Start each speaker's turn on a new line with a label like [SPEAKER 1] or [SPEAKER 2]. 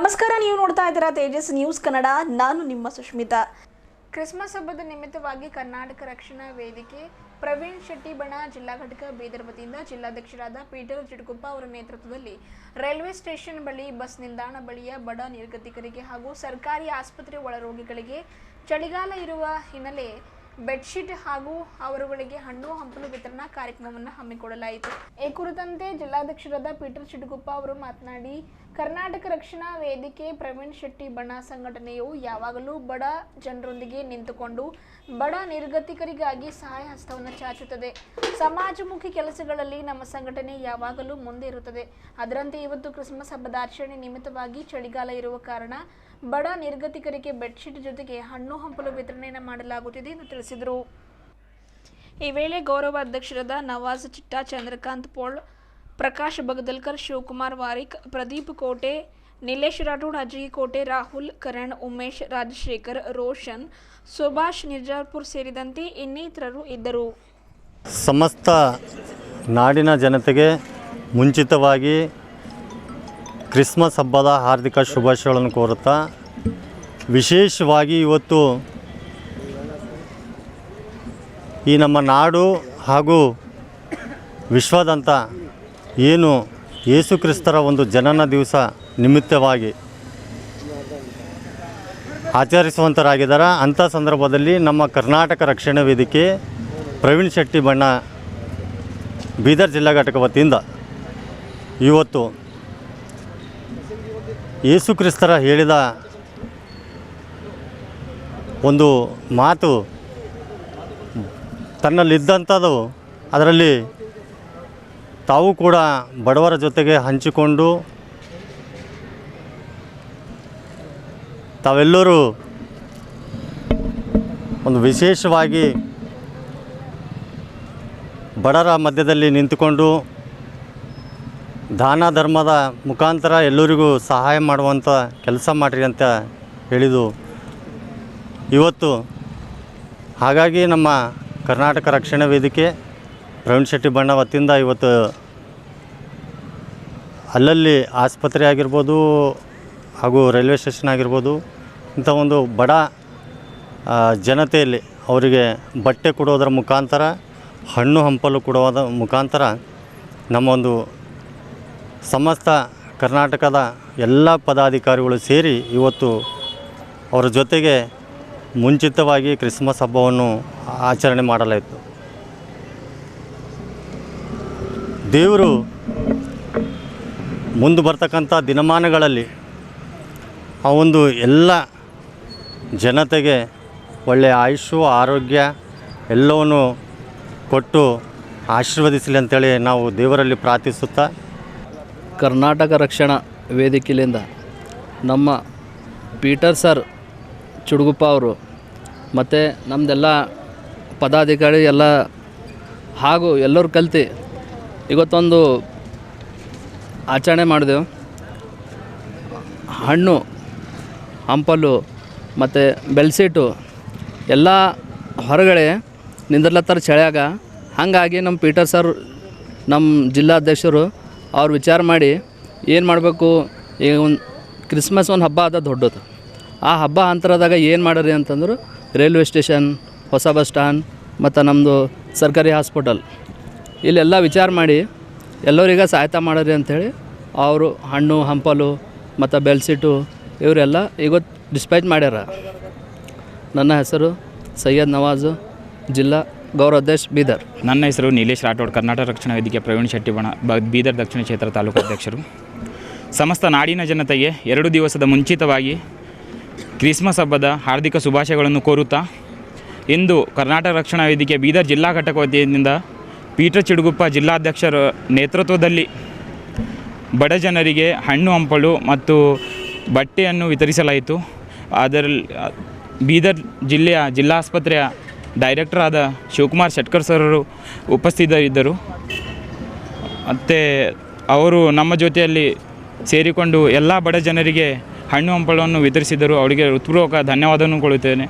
[SPEAKER 1] ನಮಸ್ಕಾರ, ನೀವು ನೋಡ್ತಾ ಇದ್ದೀರಾ ತೇಜಸ್ ನ್ಯೂಸ್ ಕನ್ನಡ. ನಾನು ನಿಮ್ಮ ಸುಷ್ಮಿತಾ.
[SPEAKER 2] ಕ್ರಿಸ್ಮಸ್ ಹಬ್ಬದ ನಿಮಿತ್ತವಾಗಿ ಕರ್ನಾಟಕ ರಕ್ಷಣಾ ವೇದಿಕೆ ಪ್ರವೀಣ್ ಶೆಟ್ಟಿ ಬಣ ಜಿಲ್ಲಾ ಘಟಕ ಬೀದರ್ ವತಿಯಿಂದ ಜಿಲ್ಲಾಧ್ಯಕ್ಷರಾದ ಪೀಟರ್ ಚಿಡುಗುಪ್ಪ ಅವರ ನೇತೃತ್ವದಲ್ಲಿ ರೈಲ್ವೆ ಸ್ಟೇಷನ್ ಬಳಿ, ಬಸ್ ನಿಲ್ದಾಣ ಬಳಿಯ ಬಡ ನಿರ್ಗತಿಕರಿಗೆ ಹಾಗೂ ಸರ್ಕಾರಿ ಆಸ್ಪತ್ರೆ ಒಳರೋಗಿಗಳಿಗೆ ಚಳಿಗಾಲ ಇರುವ ಹಿನ್ನೆಲೆ ಬೆಡ್ಶೀಟ್ ಹಾಗೂ ಅವರುಗಳಿಗೆ ಹಣ್ಣು ಹಂಪಲು ವಿತರಣಾ ಕಾರ್ಯಕ್ರಮವನ್ನು ಹಮ್ಮಿಕೊಳ್ಳಲಾಯಿತು. ಈ ಕುರಿತಂತೆ ಜಿಲ್ಲಾಧ್ಯಕ್ಷರಾದ ಪೀಟರ್ ಚಿಡುಗುಪ್ಪ ಅವರು ಮಾತನಾಡಿ, ಕರ್ನಾಟಕ ರಕ್ಷಣಾ ವೇದಿಕೆ ಪ್ರವೀಣ್ ಶೆಟ್ಟಿ ಬಣ ಸಂಘಟನೆಯು ಯಾವಾಗಲೂ ಬಡ ಜನರೊಂದಿಗೆ ನಿಂತುಕೊಂಡು ಬಡ ನಿರ್ಗತಿಕರಿಗಾಗಿ ಸಹಾಯ ಹಸ್ತವನ್ನು ಚಾಚುತ್ತದೆ. ಸಮಾಜಮುಖಿ ಕೆಲಸಗಳಲ್ಲಿ ನಮ್ಮ ಸಂಘಟನೆ ಯಾವಾಗಲೂ ಮುಂದೆ ಇರುತ್ತದೆ. ಅದರಂತೆ ಇವತ್ತು ಕ್ರಿಸ್ಮಸ್ ಹಬ್ಬದ ಆಚರಣೆ ನಿಮಿತ್ತವಾಗಿ ಚಳಿಗಾಲ ಇರುವ ಕಾರಣ ಬಡ ನಿರ್ಗತಿಕರಿಗೆ ಬೆಡ್ಶೀಟ್ ಜೊತೆಗೆ ಹಣ್ಣು ಹಂಪಲು ವಿತರಣೆಯನ್ನು ಮಾಡಲಾಗುತ್ತಿದೆ ಎಂದು ತಿಳಿಸಿದರು. ಈ ವೇಳೆ ಗೌರವ ಅಧ್ಯಕ್ಷರಾದ ನವಾಜ್ ಚಿಟ್ಟಾ, ಚಂದ್ರಕಾಂತ್ ಪೋಳ್, ಪ್ರಕಾಶ್ ಬಗದಲ್ಕರ್, ಶಿವಕುಮಾರ್ ವಾರಿಕ್, ಪ್ರದೀಪ್ ಕೋಟೆ, ನಿಲೇಶ್ ರಾಠೋಡ್, ಅಜಯ್ ಕೋಟೆ, ರಾಹುಲ್, ಕರಣ್, ಉಮೇಶ್, ರಾಜಶೇಖರ್, ರೋಷನ್, ಸುಭಾಷ್ ನಿರ್ಜಾಪುರ್ ಸೇರಿದಂತೆ ಇನ್ನಿತರರು ಇದ್ದರು.
[SPEAKER 3] ಸಮಸ್ತ ನಾಡಿನ ಜನತೆಗೆ ಮುಂಚಿತವಾಗಿ ಕ್ರಿಸ್ಮಸ್ ಹಬ್ಬದ ಹಾರ್ದಿಕ ಶುಭಾಶಯಗಳನ್ನು ಕೋರುತ್ತಾ, ವಿಶೇಷವಾಗಿ ಇವತ್ತು ಈ ನಮ್ಮ ನಾಡು ಹಾಗೂ ವಿಶ್ವದಂತ ಏನು ಯೇಸು ಕ್ರಿಸ್ತರ ಒಂದು ಜನನ ದಿವಸ ನಿಮಿತ್ತವಾಗಿ ಆಚರಿಸುವಂತರಾಗಿದ್ದಾರೆ. ಅಂಥ ಸಂದರ್ಭದಲ್ಲಿ ನಮ್ಮ ಕರ್ನಾಟಕ ರಕ್ಷಣಾ ವೇದಿಕೆ ಪ್ರವೀಣ್ ಶೆಟ್ಟಿ ಬಣ ಬೀದರ್ ಜಿಲ್ಲಾ ಘಟಕ ವತಿಯಿಂದ ಇವತ್ತು ಯೇಸು ಕ್ರಿಸ್ತರ ಹೇಳಿದ ಒಂದು ಮಾತು ತನ್ನಲ್ಲಿದ್ದಂಥದ್ದು, ಅದರಲ್ಲಿ ತಾವು ಕೂಡ ಬಡವರ ಜೊತೆಗೆ ಹಂಚಿಕೊಂಡು ತಾವೆಲ್ಲರೂ ಒಂದು ವಿಶೇಷವಾಗಿ ಬಡವರ ಮಧ್ಯದಲ್ಲಿ ನಿಂತುಕೊಂಡು ದಾನ ಧರ್ಮದ ಮುಖಾಂತರ ಎಲ್ಲರಿಗೂ ಸಹಾಯ ಮಾಡುವಂಥ ಕೆಲಸ ಮಾಡಿರಿ ಅಂತ ಹೇಳಿದು ಇವತ್ತು. ಹಾಗಾಗಿ ನಮ್ಮ ಕರ್ನಾಟಕ ರಕ್ಷಣಾ ವೇದಿಕೆ ಪ್ರವೀಣ್ ಶೆಟ್ಟಿ ಬಣ ವತಿಯಿಂದ ಇವತ್ತು ಅಲ್ಲಲ್ಲಿ ಆಸ್ಪತ್ರೆ ಆಗಿರ್ಬೋದು ಹಾಗೂ ರೈಲ್ವೆ ಸ್ಟೇಷನ್ ಆಗಿರ್ಬೋದು, ಇಂಥ ಒಂದು ಬಡ ಜನತೆಯಲ್ಲಿ ಅವರಿಗೆ ಬಟ್ಟೆ ಕೊಡೋದರ ಮುಖಾಂತರ, ಹಣ್ಣು ಹಂಪಲು ಕೊಡುವುದರ ಮುಖಾಂತರ ನಮ್ಮ ಒಂದು ಸಮಸ್ತ ಕರ್ನಾಟಕದ ಎಲ್ಲ ಪದಾಧಿಕಾರಿಗಳು ಸೇರಿ ಇವತ್ತು ಅವರ ಜೊತೆಗೆ ಮುಂಚಿತವಾಗಿ ಕ್ರಿಸ್ಮಸ್ ಹಬ್ಬವನ್ನು ಆಚರಣೆ ಮಾಡಲಾಯಿತು. ದೇವರು ಮುಂದೆ ಬರ್ತಕ್ಕಂಥ ದಿನಮಾನಗಳಲ್ಲಿ ಆ ಒಂದು ಎಲ್ಲ ಜನತೆಗೆ ಒಳ್ಳೆಯ ಆಯುಷ್ಯು, ಆರೋಗ್ಯ ಎಲ್ಲವನ್ನು ಕೊಟ್ಟು ಆಶೀರ್ವದಿಸಲಿ ಅಂತೇಳಿ ನಾವು ದೇವರಲ್ಲಿ ಪ್ರಾರ್ಥಿಸುತ್ತಾ,
[SPEAKER 4] ಕರ್ನಾಟಕ ರಕ್ಷಣಾ ವೇದಿಕೆಯಿಂದ ನಮ್ಮ ಪೀಟರ್ ಸರ್ ಚಿಡುಗುಪ್ಪ ಅವರು ಮತ್ತು ನಮ್ಮದೆಲ್ಲ ಪದಾಧಿಕಾರಿ ಎಲ್ಲ ಹಾಗೂ ಎಲ್ಲರೂ ಕಲಿತು ಇವತ್ತೊಂದು ಆಚರಣೆ ಮಾಡಿದೆವು. ಹಣ್ಣು ಹಂಪಲು ಮತ್ತು ಬೆಲ್ಸೀಟು ಎಲ್ಲ ಹೊರಗಡೆ ನಿಂದಿರ್ಲತ್ತಾರ ಚಳಿಯಾಗ. ಹಾಗಾಗಿ ನಮ್ಮ ಪೀಟರ್ ಸರ್, ನಮ್ಮ ಜಿಲ್ಲಾಧ್ಯಕ್ಷರು ಅವ್ರು ವಿಚಾರ ಮಾಡಿ ಏನು ಮಾಡಬೇಕು, ಈಗ ಒಂದು ಕ್ರಿಸ್ಮಸ್ ಒಂದು ಹಬ್ಬ ಅದ ದೊಡ್ಡದು. ಆ ಹಬ್ಬ ಅಂತರದಾಗ ಏನು ಮಾಡ್ರಿ ಅಂತಂದ್ರೆ ರೈಲ್ವೆ ಸ್ಟೇಷನ್, ಹೊಸ ಬಸ್ ಸ್ಟ್ಯಾಂಡ್ ಮತ್ತು ನಮ್ಮದು ಸರ್ಕಾರಿ ಹಾಸ್ಪಿಟಲ್ ಇಲ್ಲೆಲ್ಲ ವಿಚಾರ ಮಾಡಿ ಎಲ್ಲರಿಗೆ ಸಹಾಯತ ಮಾಡಿರಿ ಅಂಥೇಳಿ ಅವರು ಹಣ್ಣು ಹಂಪಲು ಮತ್ತು ಬೆಲ್ಸೀಟು ಇವರೆಲ್ಲ ಇವತ್ತು ಡಿಸ್ಪ್ಯಾಚ್ ಮಾಡ್ಯಾರ. ನನ್ನ ಹೆಸರು ಸೈಯದ್ ನವಾಜು, ಜಿಲ್ಲಾ ಗೌರವಾಧ್ಯಕ್ಷ ಬೀದರ್.
[SPEAKER 5] ನನ್ನ ಹೆಸರು ನಿಲೇಶ್ ರಾಠೋಡ್, ಕರ್ನಾಟಕ ರಕ್ಷಣಾ ವೇದಿಕೆ ಪ್ರವೀಣ್ ಶೆಟ್ಟಿ ಬಣ ಬೀದರ್ ದಕ್ಷಿಣ ಕ್ಷೇತ್ರ ತಾಲೂಕು ಅಧ್ಯಕ್ಷರು. ಸಮಸ್ತ ನಾಡಿನ ಜನತೆಗೆ 2 ದಿವಸದ ಮುಂಚಿತವಾಗಿ ಕ್ರಿಸ್ಮಸ್ ಹಬ್ಬದ ಹಾರ್ದಿಕ ಶುಭಾಶಯಗಳನ್ನು ಕೋರುತ್ತಾ, ಇಂದು ಕರ್ನಾಟಕ ರಕ್ಷಣಾ ವೇದಿಕೆ ಬೀದರ್ ಜಿಲ್ಲಾ ಘಟಕ ವತಿಯಿಂದ ಪೀಟರ್ ಚಿಡುಗುಪ್ಪ ಜಿಲ್ಲಾಧ್ಯಕ್ಷರ ನೇತೃತ್ವದಲ್ಲಿ ಬಡ ಜನರಿಗೆ ಹಣ್ಣು ಹಂಪಲು ಮತ್ತು ಬಟ್ಟೆಯನ್ನು ವಿತರಿಸಲಾಯಿತು. ಅದರಲ್ಲಿ ಬೀದರ್ ಜಿಲ್ಲೆಯ ಜಿಲ್ಲಾಸ್ಪತ್ರೆಯ ಡೈರೆಕ್ಟರ್ ಆದ ಶಿವಕುಮಾರ್ ಶೆಟ್ಕರ್ ಸರರು ಉಪಸ್ಥಿತರಿದ್ದರು. ಮತ್ತು ಅವರು ನಮ್ಮ ಜೊತೆಯಲ್ಲಿ ಸೇರಿಕೊಂಡು ಎಲ್ಲ ಬಡ ಜನರಿಗೆ ಹಣ್ಣು ಹಂಪಲವನ್ನು ವಿತರಿಸಿದರು. ಅವರಿಗೆ ಹೃತ್ಪೂರ್ವಕ ಧನ್ಯವಾದವನ್ನು ಕೊಡುತ್ತೇನೆ.